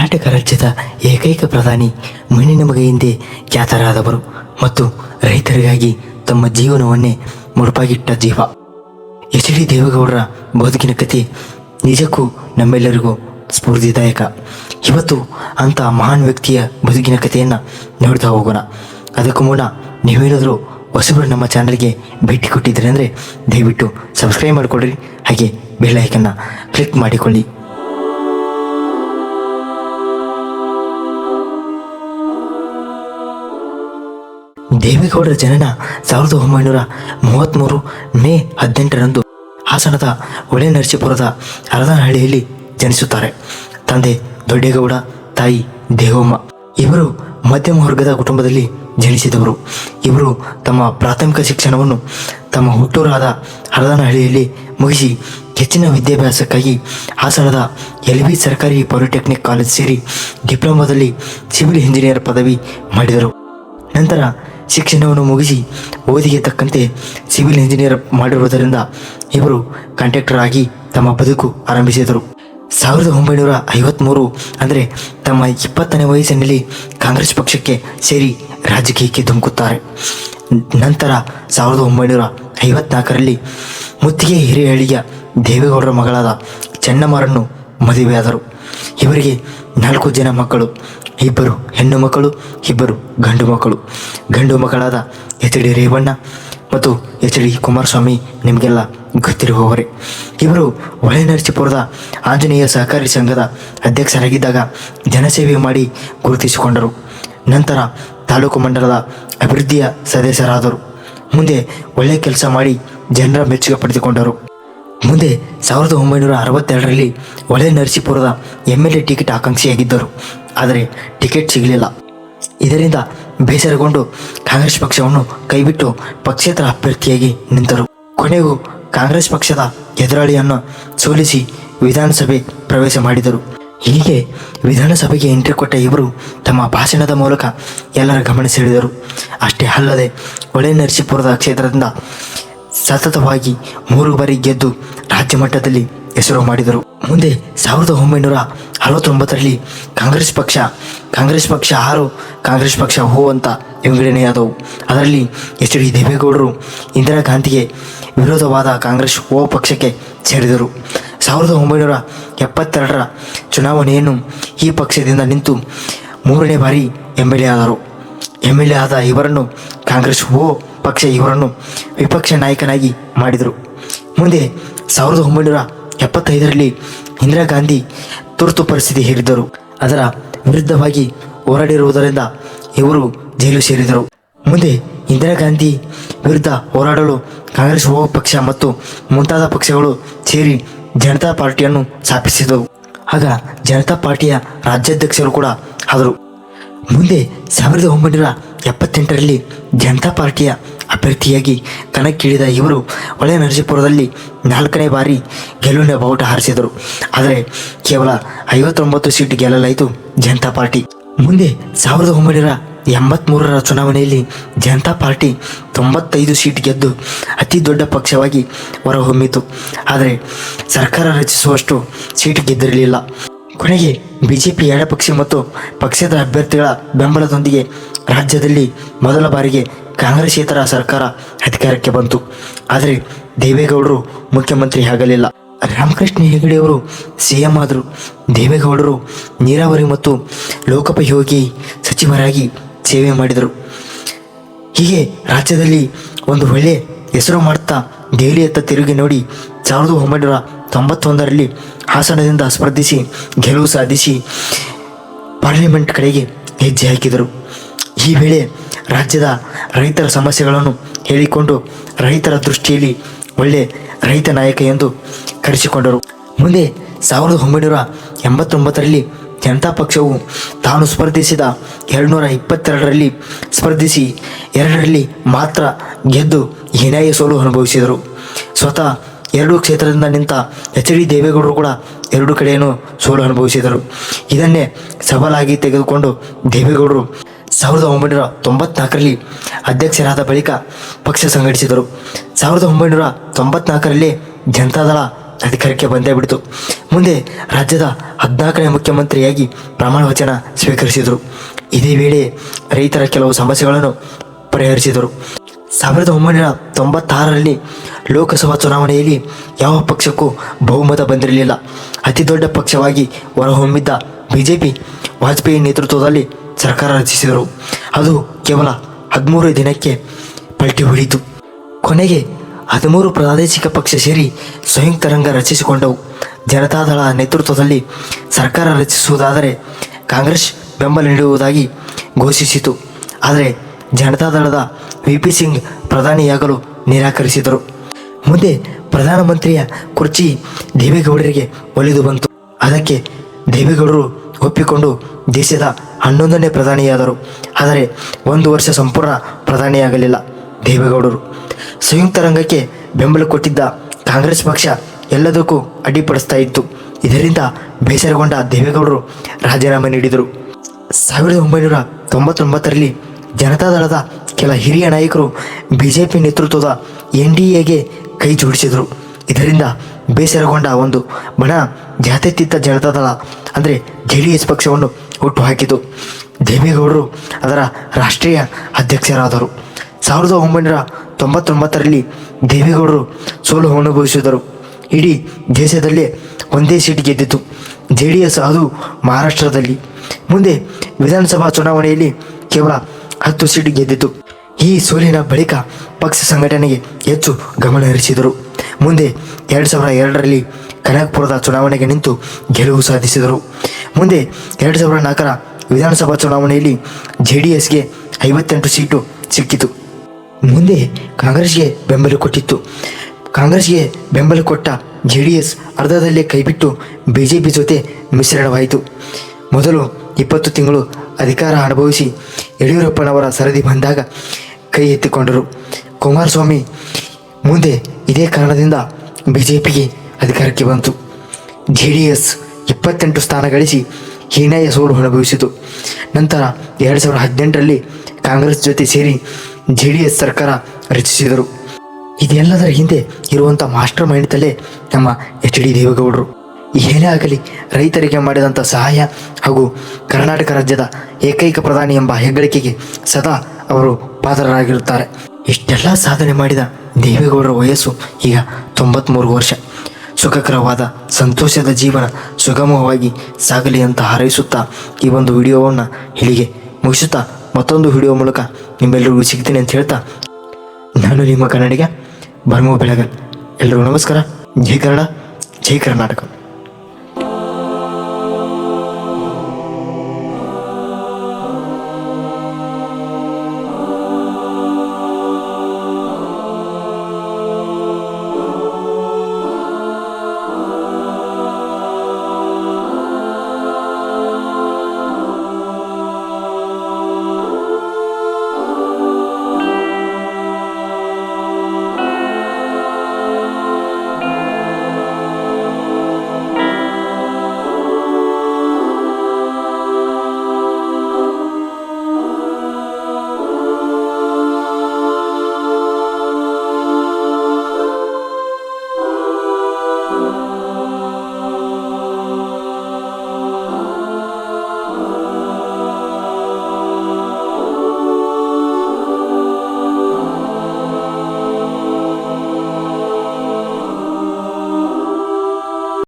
ಕರ್ನಾಟಕ ರಾಜ್ಯದ ಏಕೈಕ ಪ್ರಧಾನಿ ಮಣ್ಣಿನ ಮಗೆಯಿಂದೇ ಖ್ಯಾತರಾದವರು ಮತ್ತು ರೈತರಿಗಾಗಿ ತಮ್ಮ ಜೀವನವನ್ನೇ ಮುಡುಪಾಗಿಟ್ಟ ಜೀವ. ಎಚ್ ಡಿ ದೇವೇಗೌಡರ ಬದುಕಿನ ಕಥೆ ನಿಜಕ್ಕೂ ನಮ್ಮೆಲ್ಲರಿಗೂ ಸ್ಫೂರ್ತಿದಾಯಕ. ಇವತ್ತು ಅಂಥ ಮಹಾನ್ ವ್ಯಕ್ತಿಯ ಬದುಕಿನ ಕಥೆಯನ್ನು ನೋಡ್ತಾ ಹೋಗೋಣ. ಅದಕ್ಕೂ ಮುನ್ನ ನೀವೇನಾದರೂ ಹೊಸಬರು ನಮ್ಮ ಚಾನಲ್ಗೆ ಭೇಟಿ ಕೊಟ್ಟಿದ್ದೀರಿ ಅಂದರೆ ದಯವಿಟ್ಟು ಸಬ್ಸ್ಕ್ರೈಬ್ ಮಾಡಿಕೊಳ್ಳ್ರಿ, ಹಾಗೆ ಬೆಲ್ ಐಕನ್ನ ಕ್ಲಿಕ್ ಮಾಡಿಕೊಳ್ಳಿ. ದೇವೇಗೌಡರ ಜನನ 1933 ಮೇ 18ರಂದು ಹಾಸನದ ಹೊಳೆನರಸೀಪುರದ ಹರದನಹಳ್ಳಿಯಲ್ಲಿ ಜನಿಸುತ್ತಾರೆ. ತಂದೆ ದೊಡ್ಡೇಗೌಡ, ತಾಯಿ ದೇವಮ್ಮ. ಇವರು ಮಧ್ಯಮ ವರ್ಗದ ಕುಟುಂಬದಲ್ಲಿ ಜನಿಸಿದವರು. ಇವರು ತಮ್ಮ ಪ್ರಾಥಮಿಕ ಶಿಕ್ಷಣವನ್ನು ತಮ್ಮ ಹುಟ್ಟೂರಾದ ಹರದನಹಳ್ಳಿಯಲ್ಲಿ ಮುಗಿಸಿ ಹೆಚ್ಚಿನ ವಿದ್ಯಾಭ್ಯಾಸಕ್ಕಾಗಿ ಹಾಸನದ LV ಸರ್ಕಾರಿ ಪಾಲಿಟೆಕ್ನಿಕ್ ಕಾಲೇಜ್ ಸೇರಿ ಡಿಪ್ಲೊಮಾದಲ್ಲಿ ಸಿವಿಲ್ ಇಂಜಿನಿಯರ್ ಪದವಿ ಮಾಡಿದರು. ನಂತರ ಶಿಕ್ಷಣವನ್ನು ಮುಗಿಸಿ ಓದಿಗೆ ತಕ್ಕಂತೆ ಸಿವಿಲ್ ಇಂಜಿನಿಯರ್ ಮಾಡಿರುವುದರಿಂದ ಇವರು ಕಾಂಟ್ರಾಕ್ಟರ್ ಆಗಿ ತಮ್ಮ ಬದುಕು ಆರಂಭಿಸಿದರು. 1953 ಅಂದರೆ ತಮ್ಮ 20ನೇ ವಯಸ್ಸಿನಲ್ಲಿ ಕಾಂಗ್ರೆಸ್ ಪಕ್ಷಕ್ಕೆ ಸೇರಿ ರಾಜಕೀಯಕ್ಕೆ ಧುಮುಕುತ್ತಾರೆ. ನಂತರ 1954ರಲ್ಲಿ ಮುತ್ತಿಗೆ ಹಿರೇಹಳ್ಳಿಯ ದೇವೇಗೌಡರ ಮಗಳಾದ ಚೆನ್ನಮ್ಮರನ್ನು ಮದುವೆಯಾದರು. ಇವರಿಗೆ 4 ಜನ ಮಕ್ಕಳು, 2 ಹೆಣ್ಣು ಮಕ್ಕಳು, 2 ಗಂಡು ಮಕ್ಕಳು. ಗಂಡು ಮಕ್ಕಳಾದ ಎಚ್ ಡಿ ರೇವಣ್ಣ ಮತ್ತು ಎಚ್ ಡಿ ಕುಮಾರಸ್ವಾಮಿ ನಿಮಗೆಲ್ಲ ಗೊತ್ತಿರುವವರೇ. ಇವರು ಹೊಳೆನರಸೀಪುರದ ಆಂಜನೇಯ ಸಹಕಾರಿ ಸಂಘದ ಅಧ್ಯಕ್ಷರಾಗಿದ್ದಾಗ ಜನಸೇವೆ ಮಾಡಿ ಗುರುತಿಸಿಕೊಂಡರು. ನಂತರ ತಾಲೂಕು ಮಂಡಲದ ಅಭಿವೃದ್ಧಿಯ ಸದಸ್ಯರಾದರು. ಮುಂದೆ ಒಳ್ಳೆಯ ಕೆಲಸ ಮಾಡಿ ಜನರ ಮೆಚ್ಚುಗೆ ಪಡೆದುಕೊಂಡರು. ಮುಂದೆ 1962ರಲ್ಲಿ ಹೊಳೆನರಸೀಪುರದ MLA ಟಿಕೆಟ್ ಆಕಾಂಕ್ಷಿಯಾಗಿದ್ದರು. ಆದರೆ ಟಿಕೆಟ್ ಸಿಗಲಿಲ್ಲ. ಇದರಿಂದ ಬೇಸರಗೊಂಡು ಕಾಂಗ್ರೆಸ್ ಪಕ್ಷವನ್ನು ಕೈಬಿಟ್ಟು ಪಕ್ಷೇತರ ಅಭ್ಯರ್ಥಿಯಾಗಿ ನಿಂತರು. ಕೊನೆಗೂ ಕಾಂಗ್ರೆಸ್ ಪಕ್ಷದ ಎದುರಾಳಿಯನ್ನು ಸೋಲಿಸಿ ವಿಧಾನಸಭೆ ಪ್ರವೇಶ ಮಾಡಿದರು. ಹೀಗೆ ವಿಧಾನಸಭೆಗೆ ಎಂಟ್ರಿ ಕೊಟ್ಟ ಇವರು ತಮ್ಮ ಭಾಷಣದ ಮೂಲಕ ಎಲ್ಲರ ಗಮನ ಸೆಳೆದರು. ಅಷ್ಟೇ ಅಲ್ಲದೆ ಹೊಳೆನರಸೀಪುರದ ಕ್ಷೇತ್ರದಿಂದ ಸತತವಾಗಿ 3 ಬಾರಿ ಗೆದ್ದು ರಾಜ್ಯ ಮಟ್ಟದಲ್ಲಿ ಹೆಸರು ಮಾಡಿದರು. ಮುಂದೆ 1969ರಲ್ಲಿ ಕಾಂಗ್ರೆಸ್ ಪಕ್ಷ 6, ಕಾಂಗ್ರೆಸ್ ಪಕ್ಷ ಹೋ ಅಂತ ವಿಂಗಡಣೆಯಾದವು. ಅದರಲ್ಲಿ ಎಚ್ ಡಿ ದೇವೇಗೌಡರು ಇಂದಿರಾ ಗಾಂಧಿಗೆ ವಿರೋಧವಾದ ಕಾಂಗ್ರೆಸ್ ಓ ಪಕ್ಷಕ್ಕೆ ಸೇರಿದರು. 1972ರ ಚುನಾವಣೆಯನ್ನು ಈ ಪಕ್ಷದಿಂದ ನಿಂತು 3ನೇ ಬಾರಿ MLA ಆದರು. MLA ಆದ ಇವರನ್ನು ಕಾಂಗ್ರೆಸ್ ಓ ಪಕ್ಷ ಇವರನ್ನು ವಿಪಕ್ಷ ನಾಯಕನಾಗಿ ಮಾಡಿದರು. ಮುಂದೆ 1975ರಲ್ಲಿ ಇಂದಿರಾ ಗಾಂಧಿ ತುರ್ತು ಪರಿಸ್ಥಿತಿ ಹೇರಿದ್ದರು. ಅದರ ವಿರುದ್ಧವಾಗಿ ಹೋರಾಡಿರುವುದರಿಂದ ಇವರು ಜೈಲು ಸೇರಿದರು. ಮುಂದೆ ಇಂದಿರಾ ಗಾಂಧಿ ವಿರುದ್ಧ ಹೋರಾಡಲು ಕಾಂಗ್ರೆಸ್ ಓ ಪಕ್ಷ ಮತ್ತು ಮುಂತಾದ ಪಕ್ಷಗಳು ಸೇರಿ ಜನತಾ ಪಾರ್ಟಿಯನ್ನು ಸ್ಥಾಪಿಸಿದವು. ಆಗ ಜನತಾ ಪಾರ್ಟಿಯ ರಾಜ್ಯಾಧ್ಯಕ್ಷರು ಕೂಡ ಆದರು. ಮುಂದೆ 1978ರಲ್ಲಿ ಜನತಾ ಪಾರ್ಟಿಯ ಅಭ್ಯರ್ಥಿಯಾಗಿ ಕಣಕ್ಕಿಳಿದ ಇವರು ಹೊಳೆನರಸೀಪುರದಲ್ಲಿ 4ನೇ ಬಾರಿ ಗೆಲುವಿನ ಬಾವುಟ ಹಾರಿಸಿದರು. ಆದರೆ ಕೇವಲ 59 ಸೀಟ್ ಗೆಲ್ಲಲಾಯಿತು ಜನತಾ ಪಾರ್ಟಿ. ಮುಂದೆ 1983ರ ಚುನಾವಣೆಯಲ್ಲಿ ಜನತಾ ಪಾರ್ಟಿ 95 ಸೀಟ್ ಗೆದ್ದು ಅತಿ ದೊಡ್ಡ ಪಕ್ಷವಾಗಿ ಹೊರಹೊಮ್ಮಿತು. ಆದರೆ ಸರ್ಕಾರ ರಚಿಸುವಷ್ಟು ಸೀಟ್ ಗೆದ್ದಿರಲಿಲ್ಲ. ಕೊನೆಗೆ ಬಿಜೆಪಿ ಎಡಪಕ್ಷ ಮತ್ತು ಪಕ್ಷದ ಅಭ್ಯರ್ಥಿಗಳ ಬೆಂಬಲದೊಂದಿಗೆ ರಾಜ್ಯದಲ್ಲಿ ಮೊದಲ ಬಾರಿಗೆ ಕಾಂಗ್ರೆಸ್ಸೇತರ ಸರ್ಕಾರ ಅಧಿಕಾರಕ್ಕೆ ಬಂತು. ಆದರೆ ದೇವೇಗೌಡರು ಮುಖ್ಯಮಂತ್ರಿ ಆಗಲಿಲ್ಲ. ರಾಮಕೃಷ್ಣ ಹೆಗಡೆಯವರು CM ಆದರು. ದೇವೇಗೌಡರು ನೀರಾವರಿ ಮತ್ತು ಲೋಕೋಪಯೋಗಿ ಸಚಿವರಾಗಿ ಸೇವೆ ಮಾಡಿದರು. ಹೀಗೆ ರಾಜ್ಯದಲ್ಲಿ ಒಂದು ಒಳ್ಳೆಯ ಹೆಸರು ಮಾಡುತ್ತಾ ದೆಹಲಿಯತ್ತ ತಿರುಗಿ ನೋಡಿ 1991ರಲ್ಲಿ ಹಾಸನದಿಂದ ಸ್ಪರ್ಧಿಸಿ ಗೆಲುವು ಸಾಧಿಸಿ ಪಾರ್ಲಿಮೆಂಟ್ ಕಡೆಗೆ ಹೆಜ್ಜೆ ಹಾಕಿದರು. ಈ ವೇಳೆ ರಾಜ್ಯದ ರೈತರ ಸಮಸ್ಯೆಗಳನ್ನು ಹೇಳಿಕೊಂಡು ರೈತರ ದೃಷ್ಟಿಯಲ್ಲಿ ಒಳ್ಳೆ ರೈತ ನಾಯಕ ಎಂದು ಕರೆಸಿಕೊಂಡರು. ಮುಂದೆ 1989ರಲ್ಲಿ ಜನತಾ ಪಕ್ಷವು ತಾನು ಸ್ಪರ್ಧಿಸಿದ 222ರಲ್ಲಿ ಸ್ಪರ್ಧಿಸಿ 2ರಲ್ಲಿ ಮಾತ್ರ ಗೆದ್ದು ಹೀನಾಯ ಸೋಲು ಅನುಭವಿಸಿದರು. ಸ್ವತಃ 2 ಕ್ಷೇತ್ರದಿಂದ ನಿಂತ ಎಚ್ ಡಿ ದೇವೇಗೌಡರು ಕೂಡ 2 ಕಡೆಯೂ ಸೋಲು ಅನುಭವಿಸಿದರು. ಇದನ್ನೇ ಸವಾಲಾಗಿ ತೆಗೆದುಕೊಂಡು ದೇವೇಗೌಡರು 1994ರಲ್ಲಿ ಅಧ್ಯಕ್ಷರಾದ ಬಳಿಕ ಪಕ್ಷ ಸಂಘಟಿಸಿದರು. 1994ರಲ್ಲಿ ಜನತಾದಳ ಅಧಿಕಾರಕ್ಕೆ ಬಂದೇ ಬಿಡಿತು. ಮುಂದೆ ರಾಜ್ಯದ 14ನೇ ಮುಖ್ಯಮಂತ್ರಿಯಾಗಿ ಪ್ರಮಾಣ ವಚನ ಸ್ವೀಕರಿಸಿದರು. ಇದೇ ವೇಳೆ ರೈತರ ಕೆಲವು ಸಮಸ್ಯೆಗಳನ್ನು ಪರಿಹರಿಸಿದರು. 1996ರಲ್ಲಿ ಲೋಕಸಭಾ ಚುನಾವಣೆಯಲ್ಲಿ ಯಾವ ಪಕ್ಷಕ್ಕೂ ಬಹುಮತ ಬಂದಿರಲಿಲ್ಲ. ಅತಿ ದೊಡ್ಡ ಪಕ್ಷವಾಗಿ ಹೊರಹೊಮ್ಮಿದ್ದ ಬಿಜೆಪಿ ವಾಜಪೇಯಿ ನೇತೃತ್ವದಲ್ಲಿ ಸರ್ಕಾರ ರಚಿಸಿದರು. ಅದು ಕೇವಲ 13 ದಿನಕ್ಕೆ ಪಲ್ಟಿ ಹೊಡೆಯಿತು. ಕೊನೆಗೆ 13 ಪ್ರಾದೇಶಿಕ ಪಕ್ಷ ಸೇರಿ ಸಂಯುಕ್ತ ರಂಗ ರಚಿಸಿಕೊಂಡವು. ಜನತಾದಳ ನೇತೃತ್ವದಲ್ಲಿ ಸರ್ಕಾರ ರಚಿಸುವುದಾದರೆ ಕಾಂಗ್ರೆಸ್ ಬೆಂಬಲ ನೀಡುವುದಾಗಿ ಘೋಷಿಸಿತು. ಆದರೆ ಜನತಾದಳದ ವಿ.ಪಿ. ಸಿಂಗ್ ಪ್ರಧಾನಿಯಾಗಲು ನಿರಾಕರಿಸಿದರು. ಮುಂದೆ ಪ್ರಧಾನಮಂತ್ರಿಯ ಕುರ್ಚಿ ದೇವೇಗೌಡರಿಗೆ ಒಲಿದು ಬಂತು. ಅದಕ್ಕೆ ದೇವೇಗೌಡರು ಒಪ್ಪಿಕೊಂಡು ದೇಶದ 11ನೇ ಪ್ರಧಾನಿಯಾದರು. ಆದರೆ 1 ವರ್ಷ ಸಂಪೂರ್ಣ ಪ್ರಧಾನಿಯಾಗಲಿಲ್ಲ ದೇವೇಗೌಡರು. ಸಂಯುಕ್ತ ರಂಗಕ್ಕೆ ಬೆಂಬಲ ಕೊಟ್ಟಿದ್ದ ಕಾಂಗ್ರೆಸ್ ಪಕ್ಷ ಎಲ್ಲದಕ್ಕೂ ಅಡ್ಡಿಪಡಿಸ್ತಾ ಇತ್ತು. ಇದರಿಂದ ಬೇಸರಗೊಂಡ ದೇವೇಗೌಡರು ರಾಜೀನಾಮೆ ನೀಡಿದರು. 1999ರಲ್ಲಿ ಜನತಾದಳದ ಕೆಲ ಹಿರಿಯ ನಾಯಕರು ಬಿಜೆಪಿ ನೇತೃತ್ವದ NDAಗೆ ಕೈ ಜೋಡಿಸಿದರು. ಇದರಿಂದ ಬೇಸರಗೊಂಡ ಒಂದು ಬಣ ಜಾತ್ಯತೀತ ಜನತಾದಳ ಅಂದರೆ JDS ಪಕ್ಷವನ್ನು ಹುಟ್ಟುಹಾಕಿತು. ದೇವೇಗೌಡರು ಅದರ ರಾಷ್ಟ್ರೀಯ ಅಧ್ಯಕ್ಷರಾದರು. 1999ರಲ್ಲಿ ದೇವೇಗೌಡರು ಸೋಲು ಅನುಭವಿಸಿದರು. ಇಡೀ ದೇಶದಲ್ಲೇ ಒಂದೇ ಸೀಟ್ ಗೆದ್ದಿತು JDS, ಅದು ಮಹಾರಾಷ್ಟ್ರದಲ್ಲಿ. ಮುಂದೆ ವಿಧಾನಸಭಾ ಚುನಾವಣೆಯಲ್ಲಿ ಕೇವಲ 10 ಸೀಟ್ ಗೆದ್ದಿತು. ಈ ಸೋಲಿನ ಬಳಿಕ ಪಕ್ಷ ಸಂಘಟನೆಗೆ ಹೆಚ್ಚು ಗಮನ ಹರಿಸಿದರು. ಮುಂದೆ 2002ರಲ್ಲಿ ಕನಕಪುರದ ಚುನಾವಣೆಗೆ ನಿಂತು ಗೆಲುವು ಸಾಧಿಸಿದರು. ಮುಂದೆ 2004ರ ವಿಧಾನಸಭಾ ಚುನಾವಣೆಯಲ್ಲಿ JDSಗೆ 58 ಸೀಟು ಸಿಕ್ಕಿತು. ಮುಂದೆ ಕಾಂಗ್ರೆಸ್ಗೆ ಬೆಂಬಲ ಕೊಟ್ಟಿತ್ತು. ಕಾಂಗ್ರೆಸ್ಗೆ ಬೆಂಬಲ ಕೊಟ್ಟ JDS ಅರ್ಧದಲ್ಲೇ ಕೈಬಿಟ್ಟು ಬಿಜೆಪಿ ಜೊತೆ ಮಿಶ್ರಣವಾಯಿತು. ಮೊದಲು 20 ತಿಂಗಳು ಅಧಿಕಾರ ಅನುಭವಿಸಿ ಯಡಿಯೂರಪ್ಪನವರ ಸರದಿ ಬಂದಾಗ ಕೈ ಎತ್ತಿಕೊಂಡರು ಕುಮಾರಸ್ವಾಮಿ. ಮುಂದೆ ಇದೇ ಕಾರಣದಿಂದ ಬಿಜೆಪಿಗೆ ಅಧಿಕಾರಕ್ಕೆ ಬಂತು. JDS 28 ಸ್ಥಾನ ಗಳಿಸಿ ಹೀನಾಯ ಸೋಲು ಅನುಭವಿಸಿತು. ನಂತರ 2018ರಲ್ಲಿ ಕಾಂಗ್ರೆಸ್ ಜೊತೆ ಸೇರಿ JDS ಸರ್ಕಾರ ರಚಿಸಿದರು. ಇದೆಲ್ಲದರ ಹಿಂದೆ ಇರುವಂಥ ಮಾಸ್ಟರ್ ಮೈಂಡ್ದಲ್ಲೇ ನಮ್ಮ HD ದೇವೇಗೌಡರು. ಏನೇ ಆಗಲಿ ರೈತರಿಗೆ ಮಾಡಿದಂಥ ಸಹಾಯ ಹಾಗೂ ಕರ್ನಾಟಕ ರಾಜ್ಯದ ಏಕೈಕ ಪ್ರಧಾನಿ ಎಂಬ ಹೆಗ್ಗಳಿಕೆಗೆ ಸದಾ ಅವರು ಪಾತ್ರರಾಗಿರುತ್ತಾರೆ. ಇಷ್ಟೆಲ್ಲ ಸಾಧನೆ ಮಾಡಿದ ದೇವೇಗೌಡರ ವಯಸ್ಸು ಈಗ 93 ವರ್ಷ. ಸುಖಕರವಾದ ಸಂತೋಷದ ಜೀವನ ಸುಗಮವಾಗಿ ಸಾಗಲಿ ಅಂತ ಹಾರೈಸುತ್ತಾ ಈ ಒಂದು ವಿಡಿಯೋವನ್ನು ಇಲ್ಲಿಗೆ ಮುಗಿಸುತ್ತಾ ಮತ್ತೊಂದು ವಿಡಿಯೋ ಮೂಲಕ ನಿಮ್ಮೆಲ್ಲರಿಗೂ ಸಿಗ್ತೀನಿ ಅಂತ ಹೇಳ್ತಾ ನಾನು ನಿಮ್ಮ ಕನ್ನಡಿಗ ಭರಮು ಬೆಳಗಲ್. ಎಲ್ಲರಿಗೂ ನಮಸ್ಕಾರ. ಜೈ ಕನ್ನಡ, ಜೈ ಕರ್ನಾಟಕ.